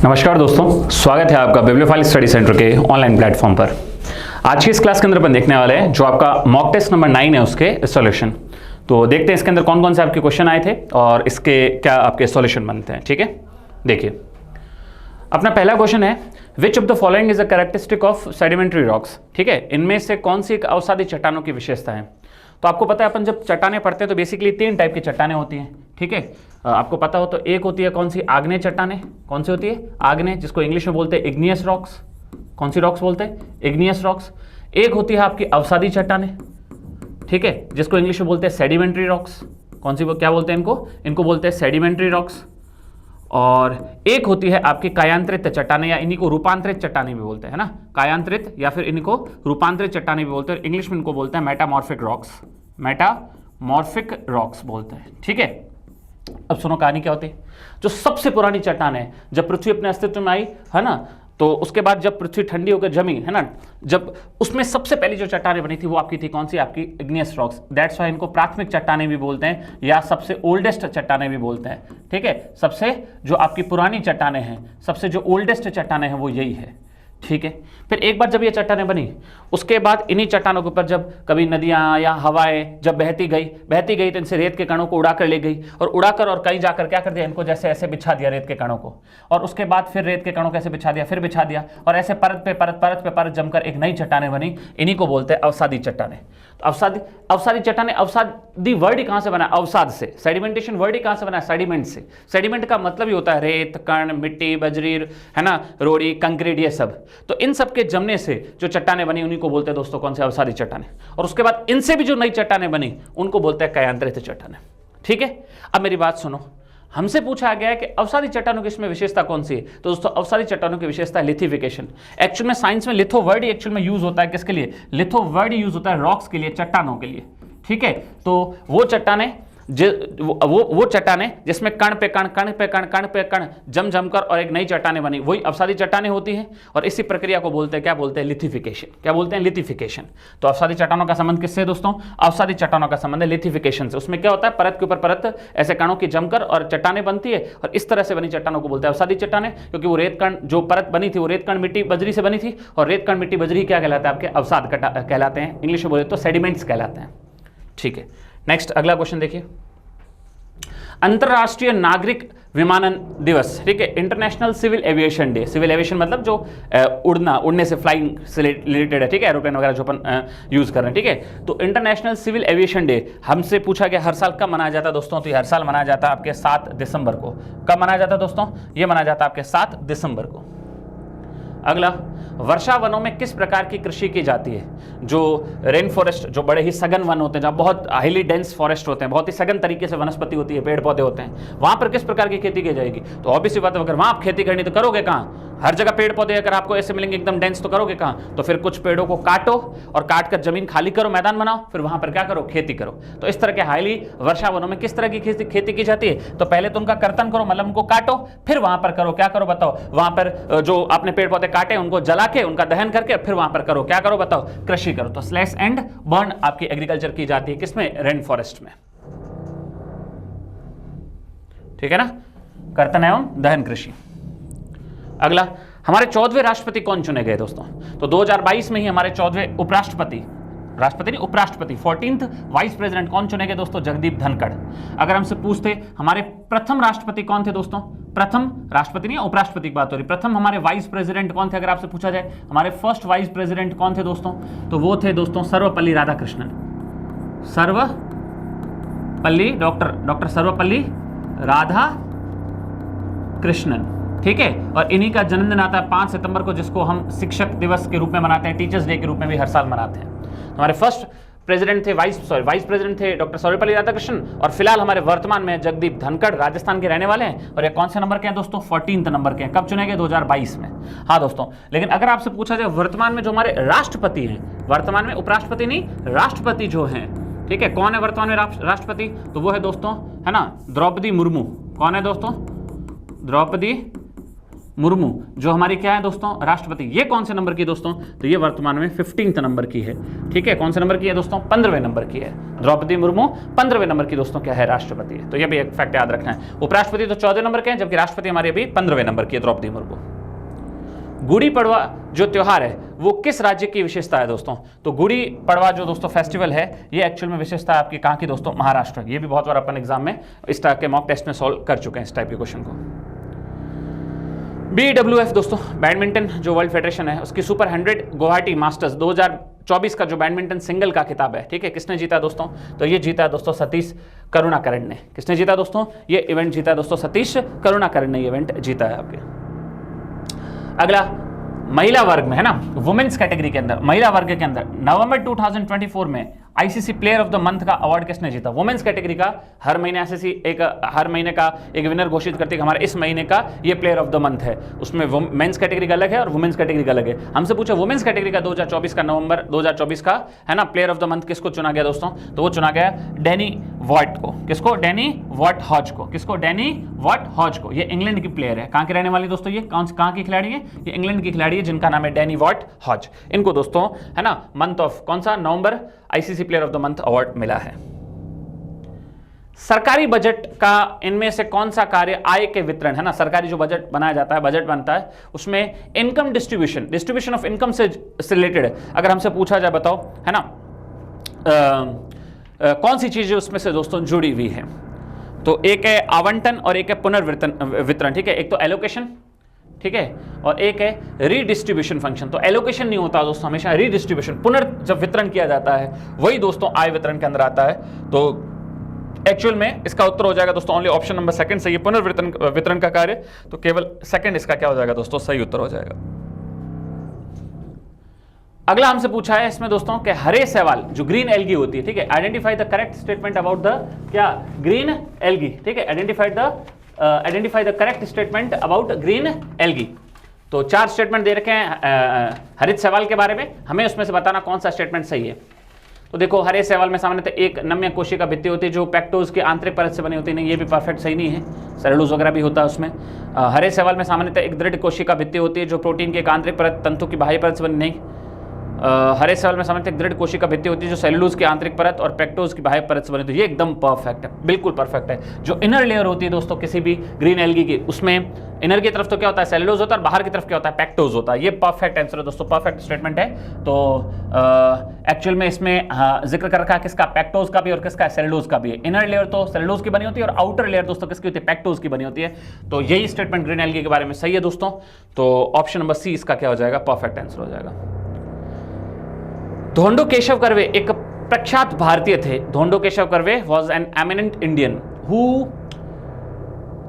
नमस्कार दोस्तों, स्वागत है आपका बिब्लियोफाइल स्टडी सेंटर के ऑनलाइन प्लेटफॉर्म पर। आज की इस क्लास के अंदर अपन देखने वाले हैं जो आपका मॉक टेस्ट नंबर 9 है उसके सॉल्यूशन। तो देखते हैं इसके अंदर कौन कौन से आपके क्वेश्चन आए थे और इसके क्या आपके सॉल्यूशन बनते हैं। ठीक है, देखिए अपना पहला क्वेश्चन है, which of the following is a characteristic of sedimentary rocks. ठीक है, इनमें से कौन सी एक अवसादी चट्टानों की विशेषता है। तो आपको पता है अपन जब चट्टानें पढ़ते हैं तो बेसिकली 3 टाइप की चट्टानें होती हैं। ठीक है, आपको पता हो तो एक होती है कौन सी, आग्नेय चट्टानें। कौन सी होती है? आग्नेय, जिसको इंग्लिश में बोलते हैं इग्नियस रॉक्स। कौन सी रॉक्स बोलते हैं? Igneous rocks. एक होती है आपकी अवसादी चट्टानें, ठीक है, जिसको इंग्लिश में बोलते हैं सेडिमेंट्री रॉक्स। कौन सी, क्या बोलते हैं इनको? इनको बोलते हैं सेडिमेंट्री रॉक्स। और एक होती है आपकी कायांतरित चट्टानें, या इन्हीं को रूपांतरित चट्टानें भी बोलते हैं ना, कायांतरित या फिर इनको रूपांतरित चट्टानें भी बोलते हैं। इंग्लिश में इनको बोलते हैं मेटामॉर्फिक रॉक्स। मेटामॉर्फिक रॉक्स बोलते हैं। ठीक है, अब सुनो कहानी क्या होती है। जो सबसे पुरानी चट्टान है, जब पृथ्वी अपने अस्तित्व में आई है ना, तो उसके बाद जब पृथ्वी ठंडी होकर जमी है ना, जब उसमें सबसे पहली जो चट्टानें बनी थी वो आपकी थी कौन सी? आपकी इग्नियस रॉक्स। दैट्स वाई इनको प्राथमिक चट्टानें भी बोलते हैं या सबसे ओल्डेस्ट चट्टानें भी बोलते हैं। ठीक है, सबसे जो आपकी पुरानी चट्टानें हैं, सबसे जो ओल्डेस्ट चट्टानें हैं वो यही है। ठीक है, फिर एक बार जब ये चट्टानें बनी, उसके बाद इन्हीं चट्टानों के ऊपर जब कभी नदियां या हवाएं जब बहती गई तो इनसे रेत के कणों को उड़ाकर ले गई, और उड़ाकर और कहीं जाकर क्या कर दिया, इनको जैसे ऐसे बिछा दिया रेत के कणों को, और उसके बाद फिर रेत के कणों को ऐसे बिछा दिया, फिर बिछा दिया, और ऐसे परत पे परत जमकर एक नई चट्टानें बनी। इन्हीं को बोलते हैं अवसादी चट्टानें। तो अवसादी चट्टानें, अवसादी वर्ड ही कहां से बना? अवसाद से। सेडिमेंटेशन वर्ड ही कहां से बना? सेडिमेंट से। सेडिमेंट का मतलब ही होता है रेत, कण, मिट्टी, बजरी, है ना, रोड़ी, कंक्रीट, ये सब। तो इन सब के जमने से जो चट्टानें बनी उन्हीं को बोलते हैं दोस्तों कौन से? अवसादी चट्टानें। और उसके बाद इनसे भी जो नई चट्टानें बनी उनको बोलते हैं कायांतरित चट्टानें। ठीक है, अब मेरी बात सुनो, हमसे पूछा गया है कि अवसादी चट्टानों की इसमें विशेषता कौन सी है। तो दोस्तों अवसादी चट्टानों की विशेषता है लिथिफिकेशन। एक्चुअल में साइंस में लिथो वर्ड ही एक्चुअल में यूज होता है किसके लिए? लिथो वर्ड यूज होता है रॉक्स के लिए, चट्टानों के लिए। ठीक है, तो वो चट्टानें वो चट्टानें जिसमें कण पे कण जम कर और एक नई चट्टानें बनी, वही अवसादी चट्टानें होती हैं। और इसी प्रक्रिया को बोलते हैं, क्या बोलते हैं? लिथिफिकेशन। क्या बोलते हैं? लिथिफिकेशन। तो अवसादी चट्टानों का संबंध किससे दोस्तों? अवसादी चट्टानों का संबंध है लिथिफिकेशन से। उसमें क्या होता है, परत के ऊपर परत ऐसे कणों की जमकर और चट्टानें बनती है, और इस तरह से बनी चट्टानों को बोलते हैं अवसादी चट्टानें। क्योंकि वो रेत कण जो परत बनी थी वो रेत कण मिट्टी बजरी से बनी थी, और रेत कण मिट्टी बजरी क्या कहलाते हैं? आपके अवसाद कहलाते हैं। इंग्लिश में बोले तो सेडिमेंट्स कहलाते हैं। ठीक है, नेक्स्ट अगला क्वेश्चन देखिए, अंतरराष्ट्रीय नागरिक विमानन दिवस। ठीक है, international civil aviation day. Civil aviation मतलब जो उड़ने से, फ्लाइंग से रिलेटेड है। ठीक है, एरोप्लेन वगैरह जो अपन यूज कर रहे हैं। ठीक है, तो इंटरनेशनल सिविल एविएशन डे हमसे पूछा गया हर साल कब मनाया जाता है दोस्तों। तो ये हर साल मनाया जाता है आपके 7 दिसंबर को। कब मनाया जाता है दोस्तों? ये मनाया जाता है आपके 7 दिसंबर को। अगला, वर्षा वनों में किस प्रकार की कृषि की जाती है? जो रेन फॉरेस्ट, जो बड़े ही सघन वन होते हैं, जहाँ बहुत हाईली डेंस फॉरेस्ट होते हैं, बहुत ही सघन तरीके से वनस्पति होती है, पेड़ पौधे होते हैं, वहां पर किस प्रकार की खेती की जाएगी? तो ऑब्वियसली बात है, अगर वहां आप खेती करनी तो करोगे कहाँ? हर जगह पेड़ पौधे अगर आपको ऐसे मिलेंगे एकदम डेंस, तो करोगे कहाँ? तो फिर कुछ पेड़ों को काटो और काट कर जमीन खाली करो, मैदान बनाओ, फिर वहां पर क्या करो? खेती करो। तो इस तरह के हाईली वर्षा वनों में किस तरह की खेती की जाती है? तो पहले तो उनका कर्तन करो, मतलब उनको काटो, फिर वहां पर करो, क्या करो बताओ? वहां पर जो आपने पेड़ पौधे काटे उनको जला के, उनका दहन करके, फिर वहां पर करो, क्या करो बताओ? कृषि करो। तो स्लैश एंड बर्न आपकी एग्रीकल्चर की जाती है किसमें? रेन फॉरेस्ट में। ठीक है ना, कर्तन एवं दहन कृषि। अगला, हमारे 14वें राष्ट्रपति कौन चुने गए दोस्तों? तो 2022 में ही हमारे 14वें उपराष्ट्रपति, राष्ट्रपति नहीं उपराष्ट्रपति, 14th वाइस प्रेसिडेंट कौन चुने गए दोस्तों? जगदीप धनखड़। अगर हमसे पूछते हमारे प्रथम राष्ट्रपति कौन थे दोस्तों? प्रथम राष्ट्रपति नहीं, उपराष्ट्रपति की बात हो रही। प्रथम हमारे वाइस प्रेसिडेंट कौन थे? अगर आपसे पूछा जाए हमारे फर्स्ट वाइस प्रेसिडेंट कौन थे दोस्तों? तो वो थे दोस्तों सर्वपल्ली राधाकृष्णन। सर्वपल्ली, डॉक्टर सर्वपल्ली राधाकृष्णन। ठीक है, और इन्हीं का जन्मदिन आता है 5 सितंबर को, जिसको हम शिक्षक दिवस के रूप में मनाते हैं, टीचर्स डे के रूप में भी हर साल मनाते हैं। तो हमारे फर्स्ट प्रेसिडेंट थे, वाइस प्रेसिडेंट थे डॉक्टर सर्वपल्ली राधाकृष्णन, और फिलहाल हमारे वर्तमान में जगदीप धनखड़, राजस्थान के रहने वाले हैं। और ये कौन से नंबर के हैं दोस्तों? 14th नंबर के हैं। कब चुने गए? 2022 में। हाँ दोस्तों, लेकिन अगर आपसे पूछा जाए वर्तमान में जो हमारे राष्ट्रपति हैं, वर्तमान में उपराष्ट्रपति नहीं, राष्ट्रपति जो हैं, ठीक है, कौन है वर्तमान में राष्ट्रपति? तो वो है दोस्तों, है ना, द्रौपदी मुर्मू। कौन है दोस्तों? द्रौपदी मुर्मू जो हमारी क्या है दोस्तों, राष्ट्रपति, ये कौन से नंबर की दोस्तों, तो ये वर्तमान में 15th नंबर की है। ठीक है, कौन से नंबर की है दोस्तों, 15वें नंबर की है। द्रौपदी मुर्मू 15वें नंबर की दोस्तों क्या है, राष्ट्रपति है। तो ये भी एक फैक्ट याद रखना है। उपराष्ट्रपति तो 14 नंबर के हैं, जबकि राष्ट्रपति हमारे अभी 15वें नंबर की है, द्रौपदी मुर्मू। गुड़ी पड़वा जो त्योहार है वो किस राज्य की विशेषता है दोस्तों, तो गुड़ी पड़वा जो दोस्तों फेस्टिवल है ये एक्चुअल में विशेषता आपकी कहाँ की दोस्तों, महाराष्ट्र। ये भी बहुत बार अपन एग्जाम में इस टाइप के मॉक टेस्ट में सॉल्व कर चुके हैं इस टाइप के क्वेश्चन को। BWF दोस्तों बैडमिंटन जो वर्ल्ड फेडरेशन है उसकी सुपर 100 गुवाहाटी मास्टर्स 2024 का जो बैडमिंटन सिंगल का खिताब है, ठीक है, किसने जीता दोस्तों, तो ये जीता दोस्तों सतीश करुणाकरण ने। किसने जीता दोस्तों, ये इवेंट जीता दोस्तों सतीश करुणाकरण ने इवेंट जीता है आपके। अगला महिला वर्ग में है ना, वुमेन्स कैटेगरी के अंदर, महिला वर्ग के अंदर नवंबर 2024 में ICC player of the month का अवार्ड किसने जीता। वुमेन्स कैटेगरी का हर महीने आईसीसी हर महीने का एक विनर घोषित करती है कि हमारा इस महीने का ये प्लेयर ऑफ द मंथ है। उसमें मेंस कैटेगरी का अलग है और वुमेन्स कैटेगरी का अलग है। हमसे पूछा वुमेन्स कैटेगरी का 2024 का नवंबर 2024 का है ना प्लेयर ऑफ द मंथ किसको चुना गया दोस्तों, तो वो चुना गया डैनी वॉट को। किसको, डैनी वॉट हॉज को। किसको, डैनी वॉट हॉज को। ये इंग्लैंड की प्लेयर है। कहाँ की रहने वाली दोस्तों, ये कहाँ की खिलाड़ी है, ये इंग्लैंड की खिलाड़ी है जिनका नाम है डैनी वॉट हॉज। इनको दोस्तों है ना मंथ ऑफ कौन सा, November, ICC player of the month award मिला है। सरकारी बजट का इनमें से कौन सा कार्य आय के वितरण है ना, सरकारी जो बजट बनाया जाता है, बजट बनता है, उसमें इनकम डिस्ट्रीब्यूशन ऑफ इनकम से रिलेटेड अगर हमसे पूछा जाए बताओ है ना कौन सी चीजें उसमें से दोस्तों जुड़ी हुई है, तो एक है आवंटन और एक है पुनर्वितरण। ठीक है, एक तो एलोकेशन, ठीक है, और एक है रीडिस्ट्रीब्यूशन फंक्शन। तो एलोकेशन नहीं होता दोस्तों, हमेशा रीडिस्ट्रीब्यूशन, जब वितरण किया जाता है वही दोस्तों आय वितरण के अंदर आता है। तो एक्चुअल में इसका उत्तर हो जाएगा दोस्तों ओनली ऑप्शन नंबर सेकंड सही है, पुनर्वितरण का कार्य। तो केवल सेकंड इसका क्या हो जाएगा दोस्तों, सही उत्तर हो जाएगा। अगला हमसे पूछा है इसमें दोस्तों कि हरे शैवाल जो ग्रीन एल्गी होती है, ठीक है, identify the correct statement about the क्या ग्रीन एल्गी। ठीक है, identify the correct statement about green algae. तो 4 स्टेटमेंट दे रखे हैं हरित शैवाल के बारे में, हमें उसमें से बताना कौन सा स्टेटमेंट सही है। तो देखो हरे शैवाल में सामान्यतः एक नम्य कोशिका भित्ति होती है जो पैक्टोज की आंतरिक परत से बनी होती है। नहीं, ये भी परफेक्ट सही नहीं है, सेलुलोज वगैरह भी होता है उसमें। हरे शैवाल में सामान्यतः एक दृढ़ कोशिका भित्ति होती है जो प्रोटीन की एक आंतरिक परत तंतु की बाह्य परत से बनी। नहीं, हरे शैवाल में सामान्यतः एक दृढ़ कोशिका भित्ति होती है जो सेलुलोज की आंतरिक परत और पैक्टोज की बाह्य परत से बनी। तो ये एकदम परफेक्ट है, बिल्कुल परफेक्ट है। जो इनर लेयर होती है दोस्तों किसी भी ग्रीन एल्गी की, उसमें इनर की तरफ तो क्या होता है, सेलुलोज होता है, और बाहर की तरफ क्या होता है, पैक्टोज होता है। ये परफेक्ट आंसर है दोस्तों, परफेक्ट स्टेटमेंट है। तो एक्चुअल में इसमें जिक्र कर रखा है किसका, पैक्टोज का भी और किसका, सेलुलोज का भी है। इनर लेयर तो सेलुलोज की बनी होती है और आउटर लेयर दोस्तों किसकी होती है, पैक्टोज की बनी होती है। तो यही स्टेटमेंट ग्रीन एल्गी के बारे में सही है दोस्तों। तो ऑप्शन नंबर सी इसका क्या हो जाएगा, परफेक्ट आंसर हो जाएगा। धोंडो केशव कर्वे एक प्रख्यात भारतीय थे। Dhondo Keshav Karve was an eminent Indian who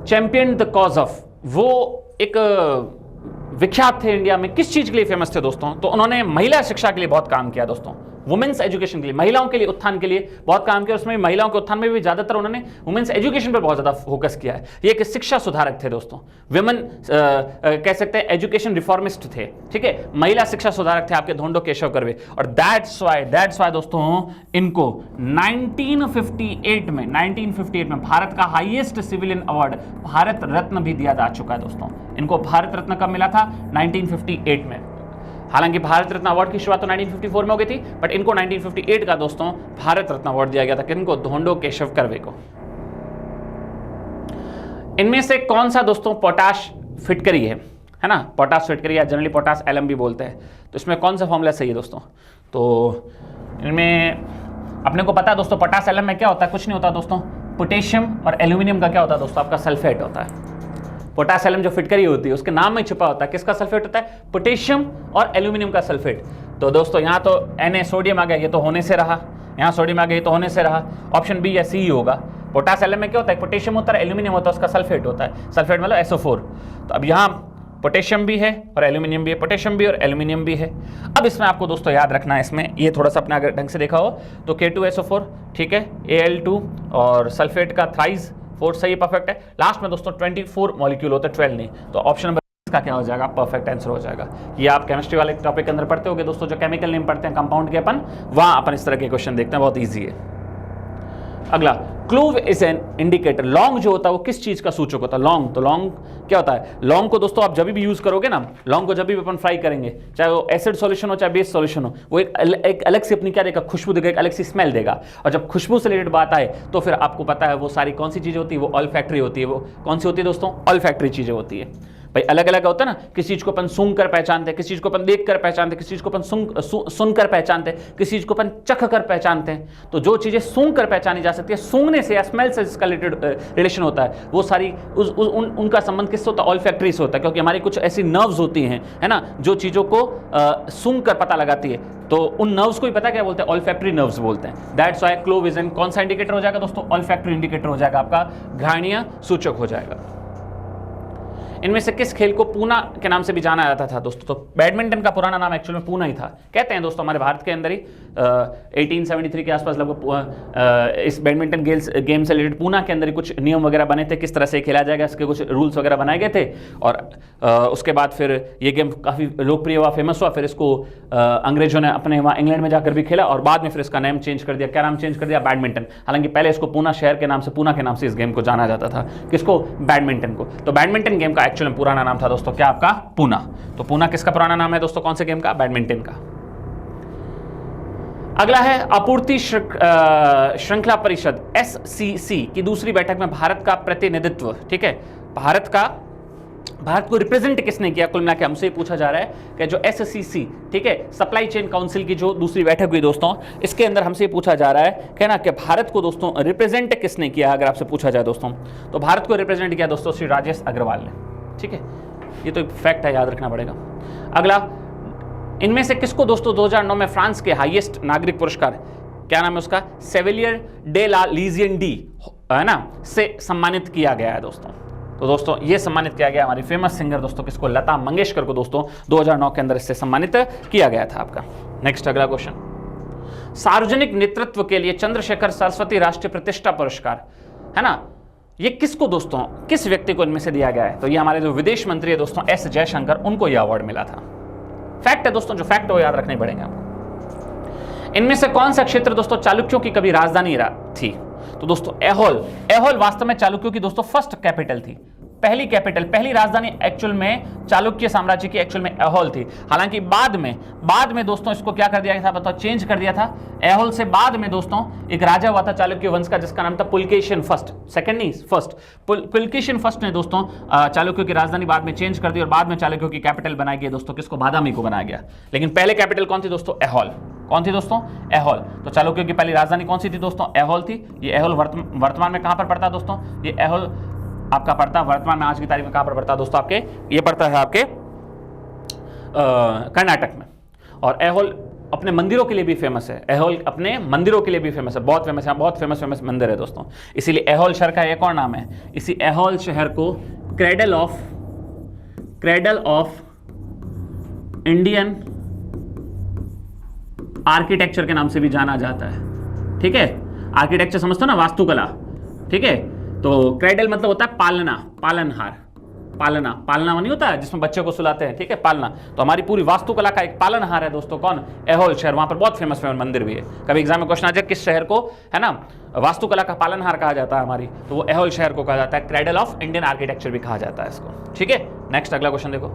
champion the cause of, वो एक विख्यात थे इंडिया में, किस चीज के लिए फेमस थे दोस्तों, तो उन्होंने महिला शिक्षा के लिए बहुत काम किया दोस्तों, वुमेन्स एजुकेशन के लिए, महिलाओं के लिए उत्थान के लिए बहुत काम किया। उसमें महिलाओं के उत्थान में भी ज्यादातर उन्होंने वुमेन्स एजुकेशन पर बहुत ज्यादा फोकस किया है। ये एक शिक्षा सुधारक थे दोस्तों, विमेन कह सकते हैं एजुकेशन रिफॉर्मिस्ट थे। ठीक है, महिला शिक्षा सुधारक थे आपके धोंडो केशव कर्वे। और दैट्स वाई दोस्तों इनको 1958 में भारत का highest civilian award Bharat Ratna भी दिया जा चुका है दोस्तों। इनको भारत रत्न कब मिला था, 1958 में। हालांकि भारत रत्न अवार्ड की शुरुआत तो 1954 में हो गई थी, बट इनको 1958 का दोस्तों भारत रत्न अवार्ड दिया गया था। किनको, धोंडो केशव कर्वे को। इनमें से कौन सा दोस्तों पोटाश फिटकरी है ना, पोटाश फिटकरी या जनरली पोटाश एलम भी बोलते हैं। तो इसमें कौन सा फॉर्मूला सही है दोस्तों, तो इनमें अपने को पता है दोस्तों पोटाश एलम में क्या होता है, कुछ नहीं होता दोस्तों, पोटेशियम और एल्यूमिनियम का क्या होता है दोस्तों, आपका सल्फेट होता है। पोटाश एलम जो फिटकरी होती है उसके नाम में छुपा होता है, किसका सल्फेट होता है, पोटेशियम और एल्यूमिनियम का सल्फेट। तो दोस्तों यहाँ तो Na सोडियम आ गया, ये तो होने से रहा, यहाँ सोडियम आ गया, ये तो होने से रहा। ऑप्शन बी या सी ही होगा। पोटाश एलम में क्या होता है, पोटेशियम होता है, एल्यूमिनियम होता है, उसका सल्फेट होता है, सल्फेट मतलब SO4। तो अब यहाँ पोटेशियम भी है और एल्यूमिनियम भी है, पोटेशियम भी और एल्यूमिनियम भी है। अब इसमें आपको दोस्तों याद रखना है, इसमें ये थोड़ा सा अपने अगर ढंग से देखा हो तो K2SO4, ठीक है, Al2 और सल्फेट का थ्राइस 4 सही परफेक्ट है। लास्ट में दोस्तों 24 मॉलिक्यूल होता है, 12 नहीं। तो ऑप्शन नंबर का क्या हो जाएगा, परफेक्ट आंसर हो जाएगा। ये आप केमिस्ट्री वाले टॉपिक के अंदर पढ़ते होगे दोस्तों, जो केमिकल नेम पढ़ते हैं कंपाउंड के अपन, वहां अपन इस तरह के क्वेश्चन देखते हैं, बहुत ईजी है। अगला, क्लोव इज एन इंडिकेटर। लौंग जो होता है वो किस चीज का सूचक होता है? लौंग। तो लौंग क्या होता है? लौंग को दोस्तों आप जब भी यूज करोगे ना, लौंग को जब भी अपन फ्राई करेंगे, चाहे वो एसिड सॉल्यूशन हो चाहे बेस सॉल्यूशन हो, वो एक अलग से अपनी क्या देगा? खुशबू देगा, एक अलग सी स्मेल देगा। और जब खुशबू से रिलेटेड बात आए तो फिर आपको पता है वो सारी कौन सी चीजें होती है? वो ऑल्फैक्टरी होती है। वो कौन सी होती है दोस्तों? ऑल्फैक्टरी चीजें होती है। भाई अलग अलग होता है ना, किसी चीज को अपन सूंघ कर पहचानते हैं, किसी चीज को अपन देख कर पहचानते हैं, किसी चीज को अपन सुनकर पहचानते हैं, किसी चीज को अपन चख कर पहचानते हैं। तो जो चीजें सूंघ कर पहचानी जा सकती है, सूंघने से या स्मेल से जिसका रिलेशन होता है, वो सारी उनका संबंध किससे होता है? ऑल्फैक्टरी से होता है। क्योंकि हमारी कुछ ऐसी नर्व्स होती हैं, है ना, जो चीजों को सूंघ कर पता लगाती है। तो उन नर्व्स को ही पता क्या बोलते हैं? ऑल्फैक्टरी नर्व्स बोलते हैं। That's why clove is an कौन सा इंडिकेटर हो जाएगा दोस्तों? ऑल्फैक्टरी इंडिकेटर हो जाएगा, आपका घ्राणीय सूचक हो जाएगा। इनमें से किस खेल को पूना के नाम से भी जाना जाता था दोस्तों? तो बैडमिंटन का पुराना नाम एक्चुअल में पूना ही था। कहते हैं दोस्तों हमारे भारत के अंदर ही 1873 के आसपास लगभग इस बैडमिंटन गेम से रिलेटेड पूना के अंदर ही कुछ नियम वगैरह बने थे, किस तरह से खेला जाएगा, इसके कुछ रूल्स वगैरह बनाए गए थे। और उसके बाद फिर ये गेम काफ़ी लोकप्रिय हुआ, फेमस हुआ। फिर इसको अंग्रेजों ने अपने वहाँ इंग्लैंड में जाकर भी खेला और बाद में फिर इसका नाम चेंज कर दिया। क्या नाम चेंज कर दिया? बैडमिंटन। हालांकि पहले इसको पूना शहर के नाम से, पूना के नाम से इस गेम को जाना जाता था। किसको? बैडमिंटन को। तो बैडमिंटन गेम का एक्चुअल में पुराना नाम था दोस्तों क्या? आपका पूना। तो पूना किसका पुराना नाम है दोस्तों? कौन से गेम का? बैडमिंटन का। अगला है आपूर्ति श्रृंखला परिषद SCC की दूसरी बैठक में भारत का प्रतिनिधित्व। ठीक है, भारत को रिप्रेजेंट किसने किया? कुल मिला के हमसे पूछा जा रहा है कि जो SCC, ठीक है, सप्लाई चेन काउंसिल की जो दूसरी बैठक हुई दोस्तों, इसके अंदर हमसे पूछा जा रहा है कहना कि भारत को दोस्तों रिप्रेजेंट किसने किया? अगर आपसे पूछा जाए दोस्तों, तो भारत को रिप्रेजेंट किया दोस्तों श्री राजेश अग्रवाल ने। ठीक है, ये तो एक फैक्ट है, याद रखना पड़ेगा। अगला, इनमें से किसको दोस्तों 2009 में फ्रांस के हाईएस्ट नागरिक पुरस्कार, क्या नाम है उसका? सेविलियर डे ला लीजियन डी, है ना, से सम्मानित किया गया है दोस्तों। तो दोस्तों ये सम्मानित किया गया हमारी फेमस सिंगर दोस्तों किसको? लता मंगेशकर को दोस्तों 2009 के अंदर इससे सम्मानित किया गया था आपका। नेक्स्ट अगला क्वेश्चन, सार्वजनिक नेतृत्व के लिए चंद्रशेखर सरस्वती राष्ट्रीय प्रतिष्ठा पुरस्कार, है ना, ये किसको दोस्तों, किस व्यक्ति को इनमें से दिया गया है? तो ये हमारे जो विदेश मंत्री है दोस्तों S जयशंकर, उनको यह अवार्ड मिला था। फैक्ट है दोस्तों, जो फैक्ट हो याद रखने पड़ेंगे आपको। इनमें से कौन सा क्षेत्र दोस्तों चालुक्यों की कभी राजधानी थी? तो दोस्तों एहोल वास्तव में चालुक्यों की दोस्तों फर्स्ट कैपिटल थी, पहली राजधानी एक्चुअल में चालुक्य साम्राज्य की एक्चुअल में एहोल थी। हालांकि बाद में दोस्तों इसको क्या कर दिया था? बताओ, चेंज कर दिया था। एहोल से बाद में दोस्तों एक राजा हुआ था चालुक्य वंश का, जिसका नाम था पुलकेशिन फर्स्ट, सेकंड नहीं फर्स्ट, पुलकेशिन फर्स्ट ने दोस्तों चालुक्यों की राजधानी बाद में चेंज कर दी और बाद में चालुक्यों की कैपिटल बनाई गई दोस्तों किसको? बादामी को बनाया गया। लेकिन पहले कैपिटल कौन थी दोस्तों? एहोल। कौन थी दोस्तों? एहोल। तो चालुक्यों की पहली राजधानी कौन सी थी दोस्तों? एहोल थी। ये एहोल वर्तमान में कहां पर पड़ता है दोस्तों? ये एहोल आपका पड़ता है वर्तमान में, आज की तारीख में कहां पर पड़ता है दोस्तों? आपके ये पड़ता है आपके कर्नाटक में। और एहोल अपने मंदिरों के लिए भी फेमस है। एहोल अपने मंदिरों के लिए भी फेमस है, बहुत फेमस है, बहुत फेमस मंदिर है दोस्तों। इसीलिए एहोल शहर का एक और नाम है, इसी एहोल शहर को क्रेडल ऑफ इंडियन आर्किटेक्चर के नाम से भी जाना जाता है। ठीक है, आर्किटेक्चर समझते हो ना, वास्तुकला। ठीक है, तो क्रेडल मतलब होता है पालनहार, पालना नहीं होता है जिसमें बच्चे को सुलाते हैं। ठीक है, पालना। तो हमारी पूरी वास्तुकला का एक पालनहार है दोस्तों कौन? एहोल शहर। वहां पर बहुत फेमस मंदिर भी है। कभी एग्जाम में क्वेश्चन आ जाए किस शहर को, है ना, वास्तुकला का पालनहार कहा जाता है हमारी, तो वो एहोल शहर को कहा जाता है। क्रेडल ऑफ इंडियन आर्किटेक्चर भी कहा जाता है इसको। ठीक है, नेक्स्ट अगला क्वेश्चन देखो,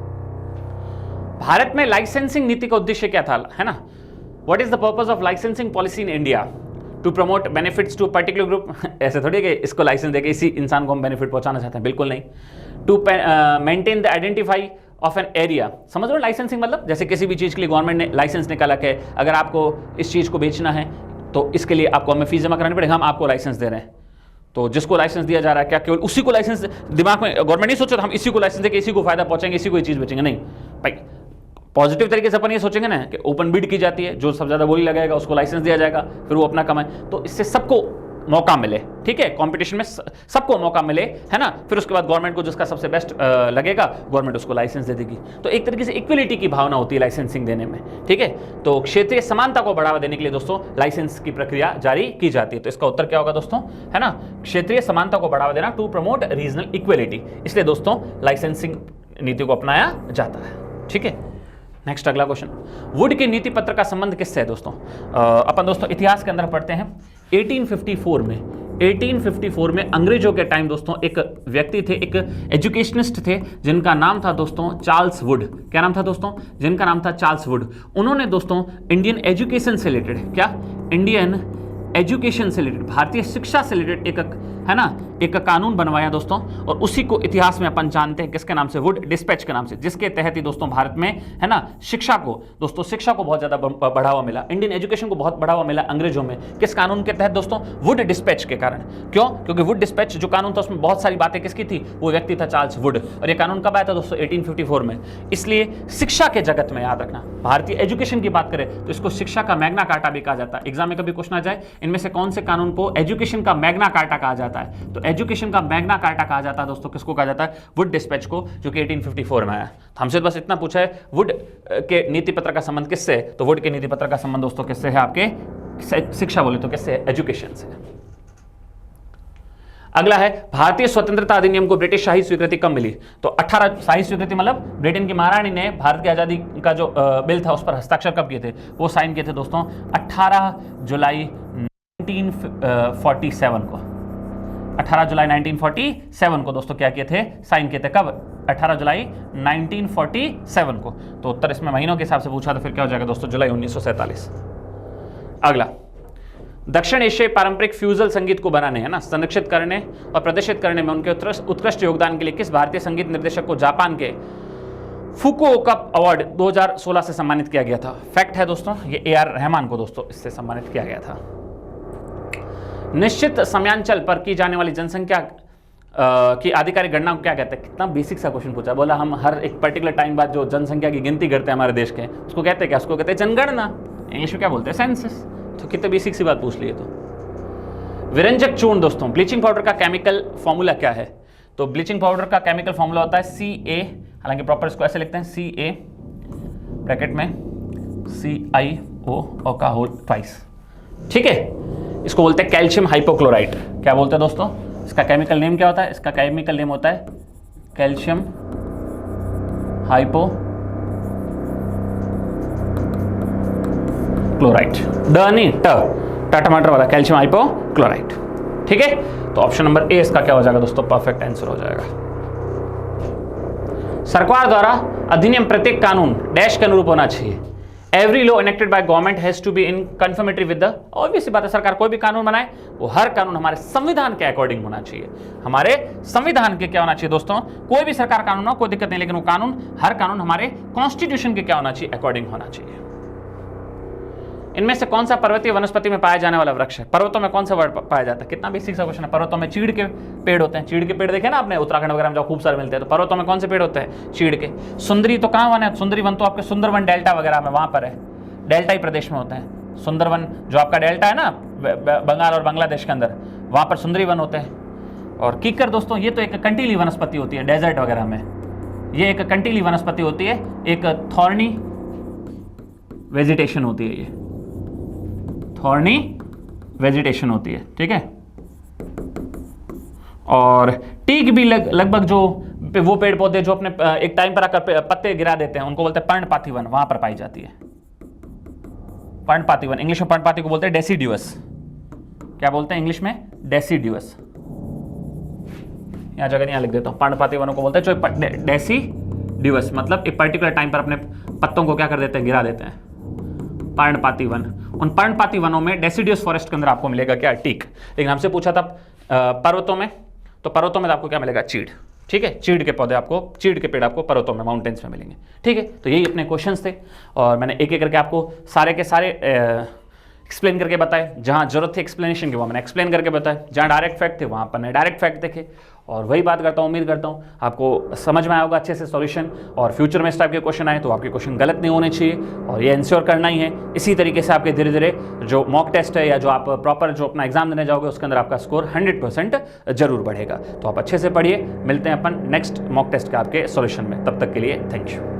भारत में लाइसेंसिंग नीति का उद्देश्य क्या था, है ना? What is the purpose of licensing policy in India? To promote benefits to particular group. ऐसे थोड़ी कि इसको लाइसेंस देके इसी इंसान को हम बेनिफिट पहुंचाना चाहते हैं, बिल्कुल नहीं। To maintain the identify of an area. समझ लो लाइसेंसिंग मतलब जैसे किसी भी चीज़ के लिए गवर्नमेंट ने लाइसेंस निकाला कि अगर आपको इस चीज़ को बेचना है तो इसके लिए आपको हमें फीस जमा करानी पड़ेगी, हम आपको लाइसेंस दे रहे हैं। तो जिसको लाइसेंस दिया जा रहा है क्या केवल उसी को लाइसेंस, दिमाग में गवर्नमेंट नहीं सोच रहा हम इसी को लाइसेंस देके इसी को फायदा पहुंचाएंगे, इसी को ये चीज़ बेचेंगे, नहीं भाई। पॉजिटिव तरीके से अपन ये सोचेंगे ना कि ओपन बिड की जाती है, जो सबसे ज़्यादा बोली लगाएगा उसको लाइसेंस दिया जाएगा, फिर वो अपना कमाए, तो इससे सबको मौका मिले। ठीक है, कंपटीशन में सबको मौका मिले, है ना। फिर उसके बाद गवर्नमेंट को जिसका सबसे बेस्ट लगेगा गवर्नमेंट उसको लाइसेंस दे देगी। तो एक तरीके से इक्वलिटी की भावना होती है लाइसेंसिंग देने में। ठीक है, तो क्षेत्रीय समानता को बढ़ावा देने के लिए दोस्तों लाइसेंस की प्रक्रिया जारी की जाती है। तो इसका उत्तर क्या होगा दोस्तों, है ना, क्षेत्रीय समानता को बढ़ावा देना, टू प्रमोट रीजनल इक्वलिटी। इसलिए दोस्तों लाइसेंसिंग नीति को अपनाया जाता है। ठीक है, नेक्स्ट अगला क्वेश्चन, वुड के नीति पत्र का संबंध किससे है दोस्तों? अपन दोस्तों इतिहास के अंदर पढ़ते हैं 1854 में 1854 में अंग्रेजों के टाइम दोस्तों एक व्यक्ति थे, एक एजुकेशनिस्ट थे जिनका नाम था दोस्तों चार्ल्स वुड। क्या नाम था दोस्तों? जिनका नाम था चार्ल्स वुड। उन्होंने दोस्तों इंडियन एजुकेशन से रिलेटेड, क्या, इंडियन एजुकेशन से रिलेटेड, भारतीय शिक्षा से रिलेटेड एक कानून बनवाया दोस्तों, और उसी को इतिहास में अपन जानते हैं किसके नाम से? वुड डिस्पैच के नाम से, जिसके तहत ही दोस्तों भारत में शिक्षा को बहुत ज्यादा बढ़ावा मिला, इंडियन एजुकेशन को बहुत बढ़ावा मिला अंग्रेजों में। किस कानून के तहत दोस्तों? वुड डिस्पैच के कारण। क्यों? क्योंकि वुड डिस्पैच जो कानून था उसमें बहुत सारी बातें किसकी थी? वो व्यक्ति था चार्ल्स वुड। और ये कानून कब आया था दोस्तों? 1854 में। इसलिए शिक्षा के जगत में याद रखना, भारतीय एजुकेशन की बात करें तो इसको शिक्षा का मैग्ना कार्टा भी कहा जाता है। एग्जाम में कभी क्वेश्चन आ जाए इनमें से कौन से कानून को एजुकेशन का मैग्ना कार्टा कहा जाता है, तो एजुकेशन का मैग्ना कार्टा कहा जाता है दोस्तों, किसको कहा जाता है? वुड डिस्पैच को, जो कि 1854 में आया। तो हमसे बस इतना पूछा है, वुड के नीति पत्र का संबंध किससे है? तो वुड के नीति पत्र का संबंध दोस्तों किससे है? आपके शिक्षा बोले तो किससे है? एजुकेशन से। अगला है, भारतीय स्वतंत्रता अधिनियम को ब्रिटिश शाही स्वीकृति कब मिली? तो 18 शाही स्वीकृति मतलब ब्रिटेन की महारानी ने भारत की आजादी का जो बिल था उस पर हस्ताक्षर कब किए थे? वो साइन किए थे दोस्तों 18 जुलाई 1947 को। 18 जुलाई 1947 को दोस्तों क्या किए थे? साइन किए थे। कब? 18 जुलाई 1947 को। तो उत्तर इसमें महीनों के हिसाब से पूछा तो फिर क्या हो जाएगा दोस्तों? जुलाई 1947। अगला, दक्षिण एशियाई पारंपरिक फ्यूजल संगीत को बनाने, संरक्षित करने और प्रदर्शित करने में उनके उत्कृष्ट योगदान के लिए किस भारतीय संगीत निर्देशक को जापान के फुकुओका अवार्ड 2016 से सम्मानित किया गया था? फैक्ट है दोस्तों, ये AR रहमान को दोस्तों इससे सम्मानित किया गया था। निश्चित समयांचल पर की जाने वाली जनसंख्या की आधिकारिक गणना को क्या कहते हैं? कितना बेसिक सा क्वेश्चन पूछा। बोला हम हर एक पर्टिकुलर टाइम बाद जो जनसंख्या की गिनती करते हैं हमारे देश के, उसको कहते हैं क्या? उसको कहते हैं जनगणना। इंग्लिश में क्या बोलते हैं? सेंसस। तो कितने बेसिक सी बात पूछ लिए। तो विरंजक चूर्ण दोस्तों, ब्लीचिंग पाउडर का केमिकल फॉर्मूला क्या है? तो ब्लीचिंग पाउडर का केमिकल फॉर्मूला होता है CA, हालांकि प्रॉपर इसको ऐसे लिखते हैं CA ब्रैकेट में CiO और का होल ट्वाइस। ठीक है, इसको बोलते हैं कैल्शियम हाइपोक्लोराइड। क्या बोलते हैं दोस्तों? इसका केमिकल नेम क्या होता है? इसका केमिकल नेम होता है कैल्शियम हाइपोक्लोराइड। टमाटर वाला कैल्शियम हाइपोक्लोराइड। ठीक है, तो ऑप्शन नंबर A इसका क्या हो जाएगा दोस्तों? परफेक्ट आंसर हो जाएगा। सरकार द्वारा अधिनियम प्रत्येक कानून डैश के अनुरूप होना चाहिए। Every law enacted by government has to be in conformatory with the, obviously बात है, सरकार कोई भी कानून बनाए वो हर कानून हमारे संविधान के अकॉर्डिंग होना चाहिए। हमारे संविधान के क्या होना चाहिए दोस्तों? कोई भी सरकार कानून हो कोई दिक्कत नहीं, लेकिन वो कानून, हर कानून हमारे कॉन्स्टिट्यूशन के क्या होना चाहिए? अकॉर्डिंग होना चाहिए। इनमें से कौन सा पर्वतीय वनस्पति में पाया जाने वाला वृक्ष है? पर्वतों में कौन सा वर्ड पाया जाता है? कितना बेसिक सा क्वेश्चन है। पर्वतों में चीड़ के पेड़ होते हैं। चीड़ के पेड़ देखे ना आपने उत्तराखंड वगैरह में जो खूब सारे मिलते हैं। तो पर्वतों में कौन से पेड़ होते हैं? चीड़ के। सुंदरी तो कहाँ वन है? सुंदरी वन तो आपके सुंदरवन डेल्टा वगैरह में वहां पर है, डेल्टा ही प्रदेश में होते हैं। सुंदरवन जो आपका डेल्टा है ना बंगाल और बांग्लादेश के अंदर, वहां पर सुंदरी वन होते हैं। और कीकर दोस्तों ये तो एक कंटीली वनस्पति होती है डेजर्ट वगैरह में, ये एक कंटीली वनस्पति होती है, एक थॉर्नी वेजिटेशन होती है, ये थॉर्नी वेजिटेशन होती है। ठीक है, और टीक भी लगभग जो वो पेड़ पौधे जो अपने एक टाइम पर आकर पत्ते गिरा देते हैं उनको बोलते हैं पर्णपाती वन, वहां पर पाई जाती है पर्णपाती वन। इंग्लिश में पर्णपाती को बोलते हैं डेसीड्यूअस। क्या बोलते हैं इंग्लिश में? डेसीड्यूअस। यहां जगह यहाँ लिख देता हूं, पर्णपाती वनों को बोलते हैं जो डेसीड्यूअस, मतलब एक पर्टिकुलर टाइम पर अपने पत्तों को क्या कर देते हैं? गिरा देते हैं। पर्णपाती वन, उन पर्णपाती वनों में डेसीडियस फॉरेस्ट के अंदर आपको मिलेगा क्या? टीक। लेकिन हमसे पूछा था पर्वतों में, तो पर्वतों में आपको क्या मिलेगा? चीड़। ठीक है, चीड़ के पौधे आपको, चीड़ के पेड़ आपको पर्वतों में, माउंटेन्स में मिलेंगे। ठीक है, तो यही अपने क्वेश्चंस थे और मैंने एक एक करके आपको सारे के सारे एक्सप्लेन करके बताए। जहाँ जरूरत थी एक्सप्लेनेशन की वहाँ मैंने एक्सप्लेन करके बताया, जहाँ डायरेक्ट फैक्ट थे वहाँ पर मैंने डायरेक्ट फैक्ट देखे। और वही बात करता हूँ, उम्मीद करता हूँ आपको समझ में आया होगा अच्छे से सॉल्यूशन, और फ्यूचर में इस टाइप के क्वेश्चन आए तो आपके क्वेश्चन गलत नहीं होने चाहिए और ये इंश्योर करना ही है। इसी तरीके से आपके धीरे धीरे जो मॉक टेस्ट है या जो आप प्रॉपर जो अपना एग्जाम देने जाओगे उसके अंदर आपका स्कोर 100% जरूर बढ़ेगा। तो आप अच्छे से पढ़िए, मिलते हैं अपन नेक्स्ट मॉक टेस्ट के आपके सॉल्यूशन में। तब तक के लिए थैंक यू।